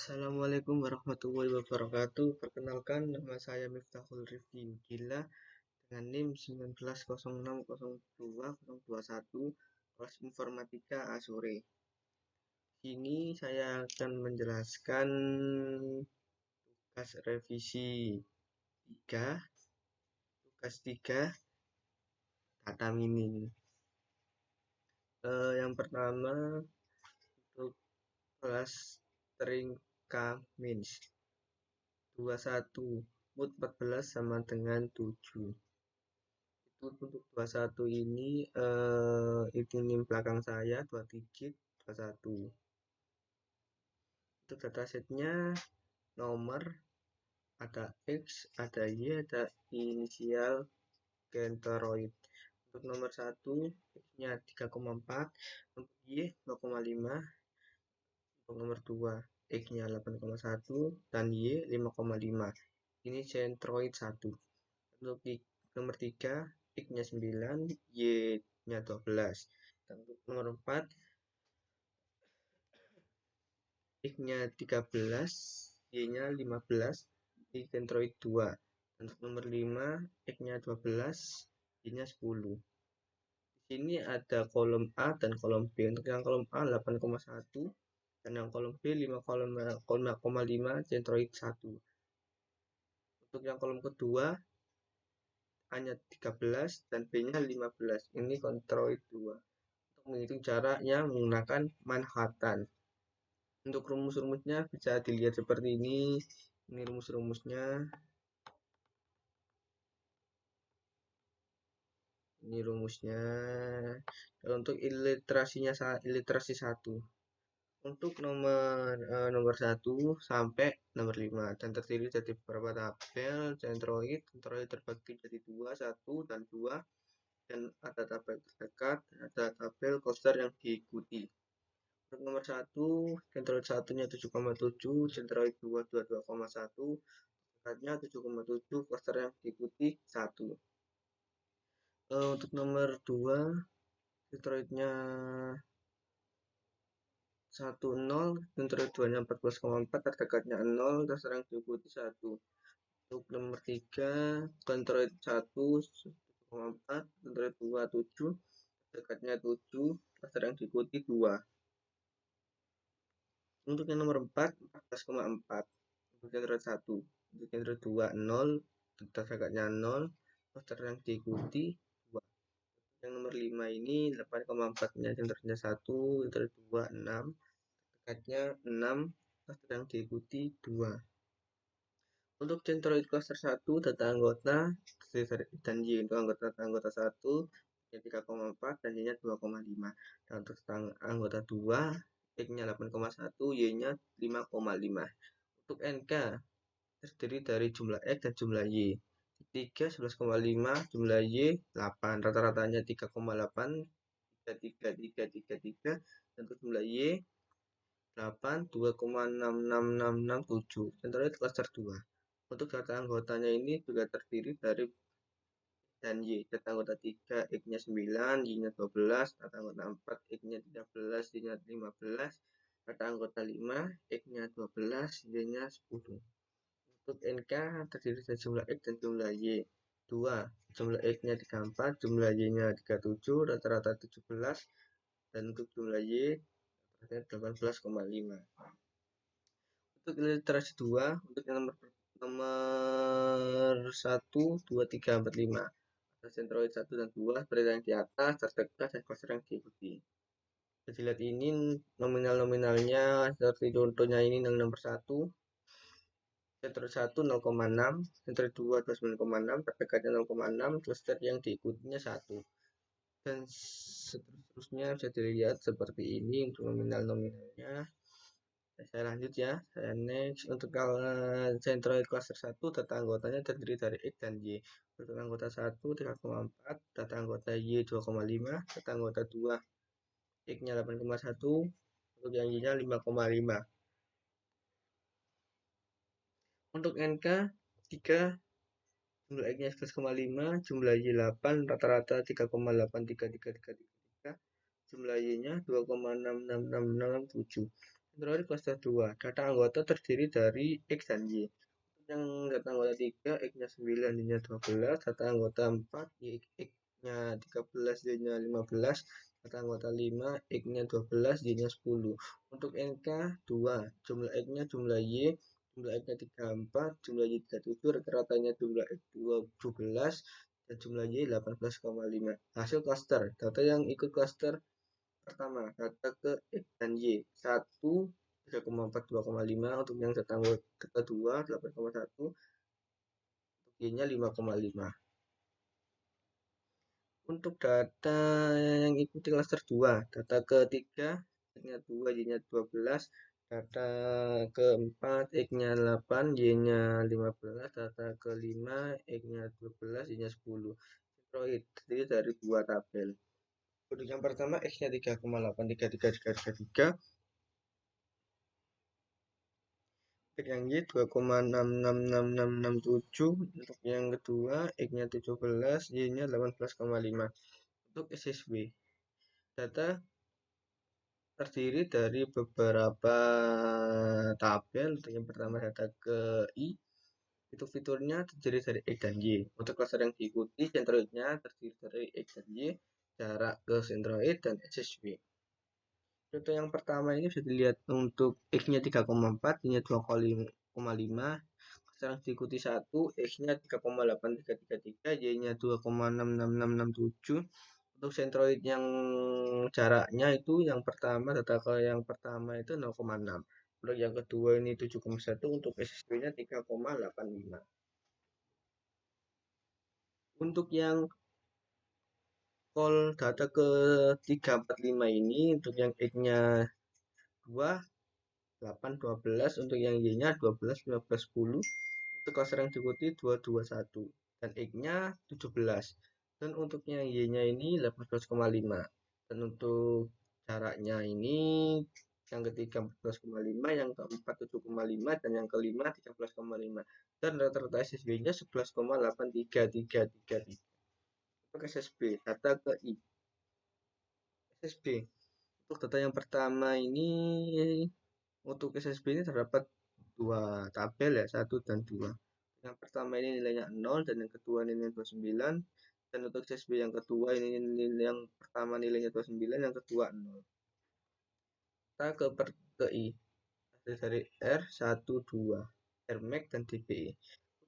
Assalamualaikum warahmatullahi wabarakatuh. Perkenalkan, nama saya Miftahul Rifki Gila dengan NIM 19060221 kelas Informatika Asore. Sini saya akan menjelaskan tugas revisi 3, tugas 3 data mining. Yang pertama untuk kelas string k-mins 21 mood 14 sama dengan 7. Itu untuk 21 ini itu NIM belakang saya 2 digit 21. Untuk datasetnya nomor ada X, ada Y, ada inisial Genteroid. Untuk nomor 1 X-nya 3,4, untuk Y 2,5, untuk nomor 2 X-nya 8,1 dan Y 5,5. Ini Centroid 1. Untuk nomor 3 X-nya 9, Y-nya 12. Dan untuk nomor 4 X-nya 13, Y-nya 15, di Centroid 2. Dan untuk nomor 5 X-nya 12, Y-nya 10. Di sini ada kolom A dan kolom B. Untuk yang kolom A 8,1 dan yang kolom B 5,5 Centroid 1. Untuk yang kolom kedua hanya 13 dan B-nya 15. Ini Centroid 2. Untuk menghitung jaraknya menggunakan Manhattan. Untuk rumus-rumusnya bisa dilihat seperti ini. Ini rumus-rumusnya. Ini rumusnya. Dan untuk iliterasi 1. Untuk nomor 1 sampai nomor 5 dan terdiri dari beberapa tabel Centroid terbagi jadi 2, 1 dan 2, dan ada tabel terdekat, ada tabel cluster yang diikuti. Untuk nomor 1 Centroid 1-nya 7,7, Centroid 2 22,1, dekatnya 7,7, cluster yang diikuti 1. Untuk nomor 2 Centroid-nya 10, Centroid 2-nya 14,4, terdekatnya 0, cluster yang diikuti 1. Untuk nomor 3 Centroid 1 7,4, Centroid 2 7, terdekatnya 7, cluster yang diikuti 2. Untuk yang nomor 4 14,4 untuk Centroid 1. Untuk Centroid 2 0, terdekatnya 0, cluster yang diikuti 2. Yang nomor 5 ini 8,4 nya Centroidnya 1, Centroid 2 6, terdekatnya 6, cluster yang diikuti 2. Untuk Centroid cluster 1 data anggota dan Y untuk anggota 1 nya 3,4 dan Y-nya 2,5. Dan untuk anggota 2 X-nya 8,1, Y-nya 5,5. Untuk NK terdiri dari jumlah X dan jumlah Y. 3 11,5, jumlah Y 8, rata-ratanya 3,8, 3,3, dan untuk jumlah Y 8 2,66667. Centroid cluster 2. Untuk data anggotanya ini juga terdiri dari dan Y. Data anggota 3 X-nya 9, Y-nya 12, data anggota 4 X-nya 13, Y-nya 15, data anggota 5 X-nya 12, Y-nya 10. Untuk NK terdiri dari jumlah X dan jumlah Y 2, jumlah X-nya 34, jumlah Y-nya 37, rata-rata 17, dan untuk jumlah Y 18,5. Untuk literasi 2, untuk yang nomor 1, 2, 3, 4, 5. Ada Centroid 1 dan 2 seperti yang di atas, terdekat, dan cluster yang diikuti. Jadi lihat ini nominal-nominalnya, seperti contohnya ini yang nomor 1. Centroid 1 0,6, Centroid 2 29,6, terdekatnya 0,6, cluster yang diikutinya 1. Dan seterusnya bisa dilihat seperti ini untuk nominal-nominalnya. Saya lanjut ya, saya next. Untuk Centroid cluster 1 data anggotanya terdiri dari X dan Y. Untuk anggota 1 3,4, data anggota Y 2,5, data anggota 2 X-nya 8,1, untuk yang Y-nya 5,5. Untuk NK 3, jumlah X-nya 11,5, jumlah Y 8, rata-rata 3,83333, jumlah Y-nya 2,66667. Sentroid klaster 2. Data anggota terdiri dari X dan Y. Yang data anggota 3, X-nya 9, Y-nya 12. Data anggota 4, X-nya 13, Y-nya 15. Data anggota 5, X-nya 12, Y-nya 10. Untuk NK 2, jumlah X-nya jumlah Y, jumlah X-nya 34, jumlah Y 37, rata-ratanya jumlah X 17, dan jumlah Y 18,5. Hasil klaster. Data yang ikut klaster pertama, data ke X dan Y. 1, 3,4, 2,5. Untuk yang data kedua, 8,1. Untuk Y-nya 5,5. Untuk data yang ikuti klaster 2, data ketiga, X-nya 2, Y-nya 12. Data keempat, X-nya 8, Y-nya 15. Data kelima, X-nya 12, Y-nya 10. Sentroid terdiri dari dua tabel. Untuk yang pertama, X-nya 3,83333. Untuk yang Y 2,666667. Untuk yang kedua, X-nya 17, Y-nya 18,5. Untuk SSB, data terdiri dari beberapa tabel. Untuk yang pertama, data ke I. Itu fiturnya terdiri dari X dan Y. Untuk klaster yang diikuti, sentroidnya terdiri dari X dan Y, jarak ke sentroid, dan SSB. Contoh yang pertama ini bisa dilihat untuk X-nya 3,4, Y-nya 2,5. Sekarang diikuti 1, X-nya 3,8333, Y-nya 2,66667. Untuk sentroid yang jaraknya itu yang pertama, data ke yang pertama itu 0,6. Untuk yang kedua ini 7,1, untuk SSB-nya 3,85. Untuk yang call data ke 345 ini, untuk yang X-nya 2, 8, 12. Untuk yang Y-nya 12, 15, 10. Untuk klaster yang diikuti 221. Dan X-nya 17. Dan untuk yang Y-nya ini 18,5. Dan untuk jaraknya ini yang ketiga 14,5, yang keempat 7,5, dan yang kelima 13,5. Dan rata-rata SSB-nya 11,83333. Untuk SSB, data ke I. SSB. Untuk data yang pertama ini, untuk SSB ini terdapat dua tabel ya, 1 dan 2. Yang pertama ini nilainya 0, dan yang kedua nilainya 29. Dan untuk SSB yang kedua ini yang pertama nilainya 29, yang kedua 0. Kita ke I. Hasil dari R12, Rmax, dan DPI.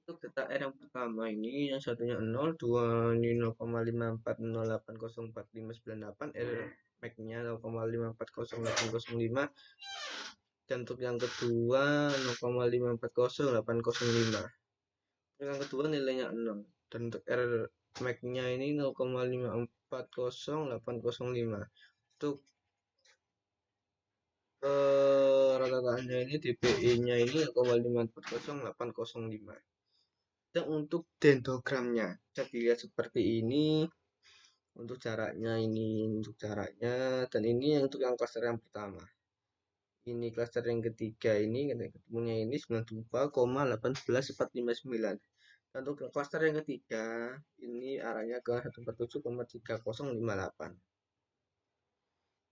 Untuk data R yang pertama ini, yang satunya 0, 2 ini 0,5408045998, Rmax-nya 0,540805. Dan untuk yang kedua 0,540805. Yang kedua nilainya 0. Dan untuk R Max-nya ini 0,540805. Untuk rata-ratanya ini DPI-nya ini 0,540805. Dan untuk dendrogramnya bisa dilihat seperti ini. Untuk jaraknya ini, untuk jaraknya, dan ini untuk yang klaster yang pertama. Ini klaster yang ketiga ini, ketemunya ini 92,18459. Dan untuk klaster yang ketiga, ini arahnya ke 147,3058.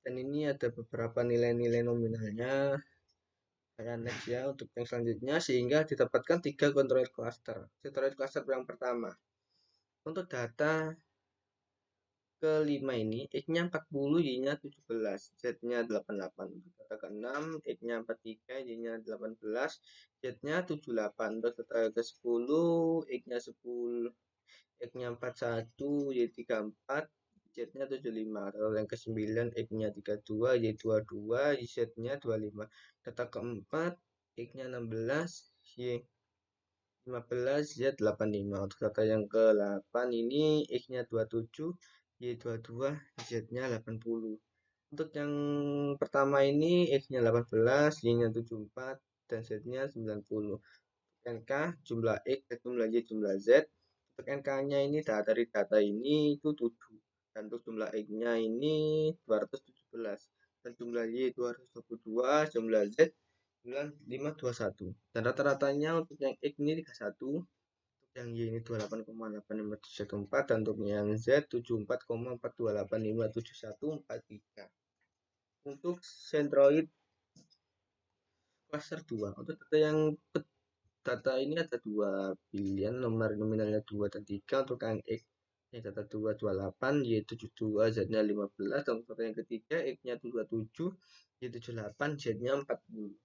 Dan ini ada beberapa nilai-nilai nominalnya. Saya next ya untuk yang selanjutnya, sehingga didapatkan 3 controller cluster. Controller cluster yang pertama, untuk data kelima ini, X-nya 40, Y-nya 17, Z-nya 88. Untuk data ke-6, X-nya 43, Y-nya 18, Z-nya 78. Untuk data ke-10, X-nya 10, X-nya 41, Y 34, Z-nya 75. Kalau yang ke-9, X-nya 32, Y 22, Z-nya 25. Data keempat, X-nya 16, Y 15, Z 85. Untuk data yang ke-8 ini, X-nya 27, Y 22, Z-nya 80. Untuk yang pertama ini, X-nya 18, Y-nya 74, dan Z-nya 90. NK, jumlah X, jumlah Y, jumlah Z. Untuk NK-nya ini dari data ini itu 7. Dan untuk jumlah X-nya ini 217. Dan jumlah Y 222, jumlah Z 521. Dan rata-ratanya untuk yang X ini 31, untuk yang Y ini 28,85714, dan untuk yang Z 74,4285714. Untuk Centroid Klaster 2. Untuk data ini ada dua pilihan, nomor nominalnya 2 dan 3. Untuk yang X ini data 2, 28, Y72, Z-nya 15. Dan untuk yang ketiga X-nya 27, Y78, Z-nya 40.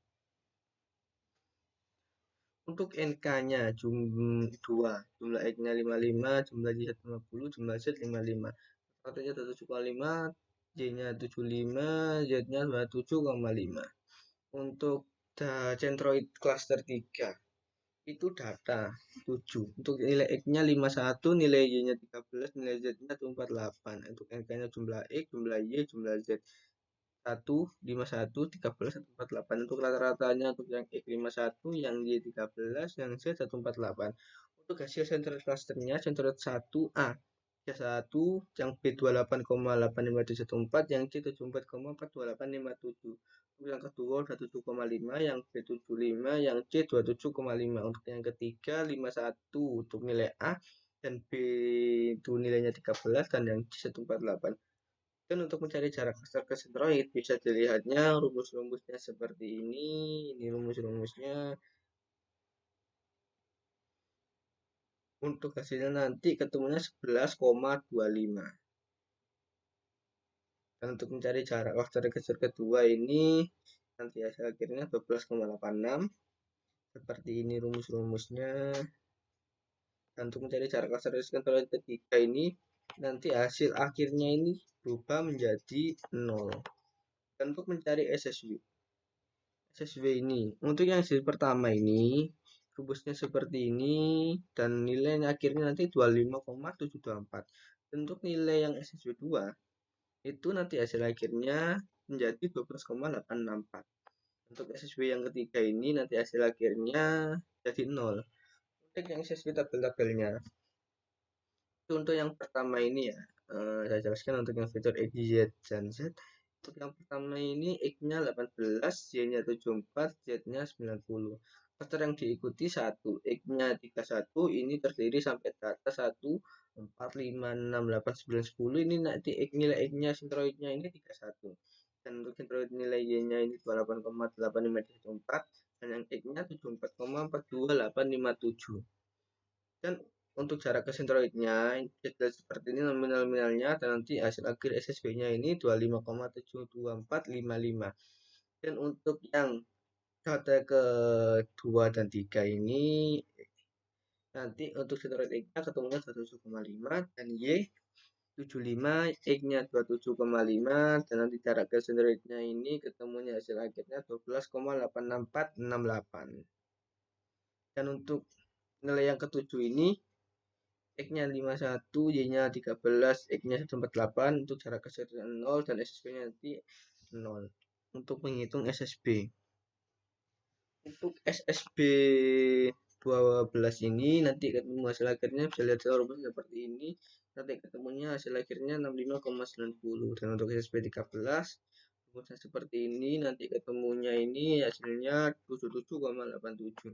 Untuk NK-nya jumlah X-nya 55, jumlah Y 50, jumlah Z 55. Katanya 7,5, Y-nya 75, Z-nya 27,5. Untuk centroid cluster 3 itu data 7. Untuk nilai X-nya 51, nilai Y-nya 13, nilai Z-nya 48. Untuk NK-nya jumlah X, jumlah Y, jumlah Z. 1, 51, 13, 148. Untuk rata-ratanya untuk yang X 51, yang Y 13, yang Z 148. Untuk hasil central clusternya, central 1A 1, yang B 28,85714, yang C 74,42857. Untuk yang kedua 27,5, yang B 75, yang C 27,5. Untuk yang ketiga 51 untuk nilai A, dan B itu nilainya 13, dan yang C 148. Dan untuk mencari jarak cluster ke centroid bisa dilihatnya rumus-rumusnya seperti ini. Ini rumus-rumusnya. Untuk hasilnya nanti ketemunya 11,25. Dan untuk mencari jarak cluster kedua ini nanti hasil akhirnya 12,86. Seperti ini rumus-rumusnya. Dan untuk mencari jarak cluster centroid ketiga ini nanti hasil akhirnya ini berubah menjadi 0. Dan untuk mencari SSW ini, untuk yang hasil pertama ini rumusnya seperti ini, dan nilainya akhirnya nanti 25,724. Dan untuk nilai yang SSW 2 itu nanti hasil akhirnya menjadi 12,864. Untuk SSW yang ketiga ini nanti hasil akhirnya jadi 0. Untuk yang SSW tabel-tabelnya, untuk yang pertama ini ya, saya jelaskan untuk yang fitur X, Y, dan Z. Untuk yang pertama ini X-nya 18, Y-nya 74, Z-nya 90. Cluster yang diikuti 1, X-nya 31, ini terdiri sampai data 1, 4, 5, 6, 8, 9, 10. Ini nanti nilai X-nya centroidnya ini 31. Dan untuk centroid nilai Y-nya ini 28,8514, dan yang X-nya 74,42857. Dan untuk jarak ke centroidnya seperti ini nominalnya, dan nanti hasil akhir SSB-nya ini 25,72455. Dan untuk yang data kedua dan 3 ini nanti untuk centroid X-nya ketemunya 27,5, dan Y 75, X-nya 27,5, dan nanti jarak ke centroidnya ini ketemunya hasil akhirnya 12,86468. Dan untuk nilai yang ketujuh ini X-nya 51, Y-nya 13, X-nya 148. Untuk jarak keseluruhan 0, dan SSB-nya nanti 0. Untuk menghitung SSB. Untuk SSB 12 ini nanti ketemu hasil akhirnya bisa lihat rumus seperti ini. Nanti ketemunya hasil akhirnya 65,90. Dan untuk SSB 13 rumusnya seperti ini. Nanti ketemunya ini hasilnya 77,87.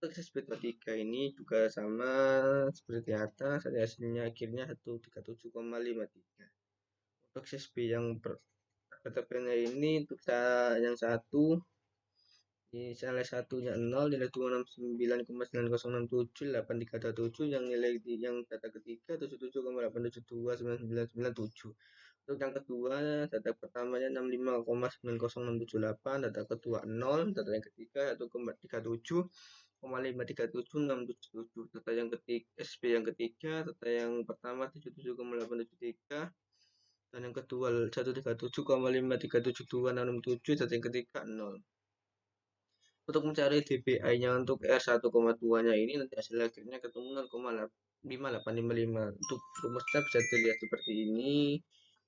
Untuk SSB 3 ini juga sama seperti atas, hasilnya akhirnya 137,53. Untuk SSB yang tabelnya ini untuk yang satu nilai satunya 0, nilai 269,9067, yang nilai yang data ketiga 77,8729997. Untuk yang kedua, data pertamanya 65,90678, data kedua 0, data yang ketiga 1,37,537677, data yang ketiga SB yang ketiga, data yang pertama 77,873, dan yang kedua 137,537267, data yang ketiga 0. Untuk mencari DPI-nya untuk R1,2-nya ini nanti hasil akhirnya ketemu 0,5855. Untuk rumusnya bisa dilihat seperti ini.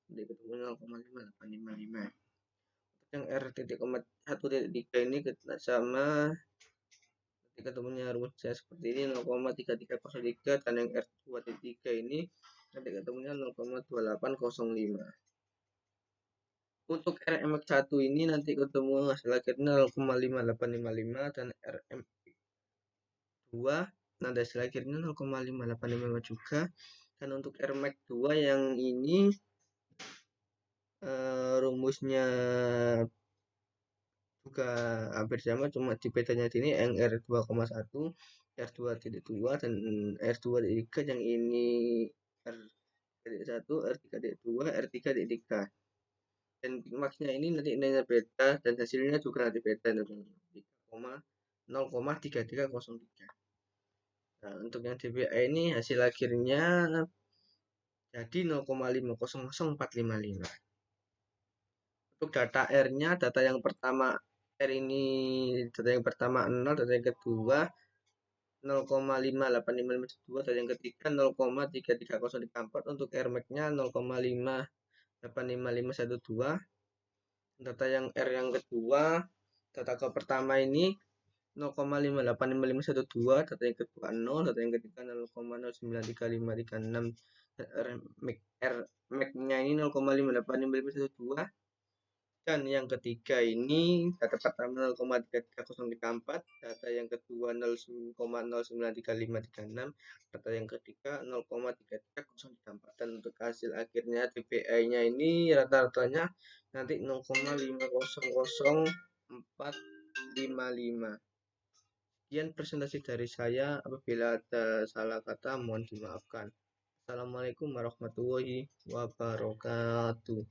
Nanti ketemu 0,5855. Untuk yang R.1.3 ini sama, nanti ketemunya rumusnya seperti ini 0,3303, dan yang R2.3 ini nanti ketemunya 0,2805. Untuk RMX1 ini nanti ketemu hasil akhirnya 0,5855, dan RMX2 nanti hasil akhirnya 0,5855 juga. Dan untuk RMX2 yang ini rumusnya juga hampir sama, cuma di bedanya di ini yang R2,1, R2.2 dan R2.3, yang ini R3.1, R3.2, R3.3. Dan maksnya ini nanti nilainya beda dan hasilnya juga nanti beda, 0,3303. Nah, untuk yang DPA ini hasil akhirnya jadi 0,500455. Untuk data R-nya, data yang pertama R ini, data yang pertama 0, data yang kedua 0,58552, data yang ketiga 0,33034. Untuk R max-nya 0,5855512. Data yang R yang kedua, data ke pertama ini 0,5855512, data yang kedua 0, data yang ketiga 0,093536. R max-nya ini 0,5855512. Dan yang ketiga ini data pertama 0,33034, data yang kedua 0,093536, data yang ketiga 0,33034. Dan untuk hasil akhirnya DPI-nya ini rata-ratanya nanti 0,500455. Sekian presentasi dari saya. Apabila ada salah kata mohon dimaafkan. Assalamualaikum warahmatullahi wabarakatuh.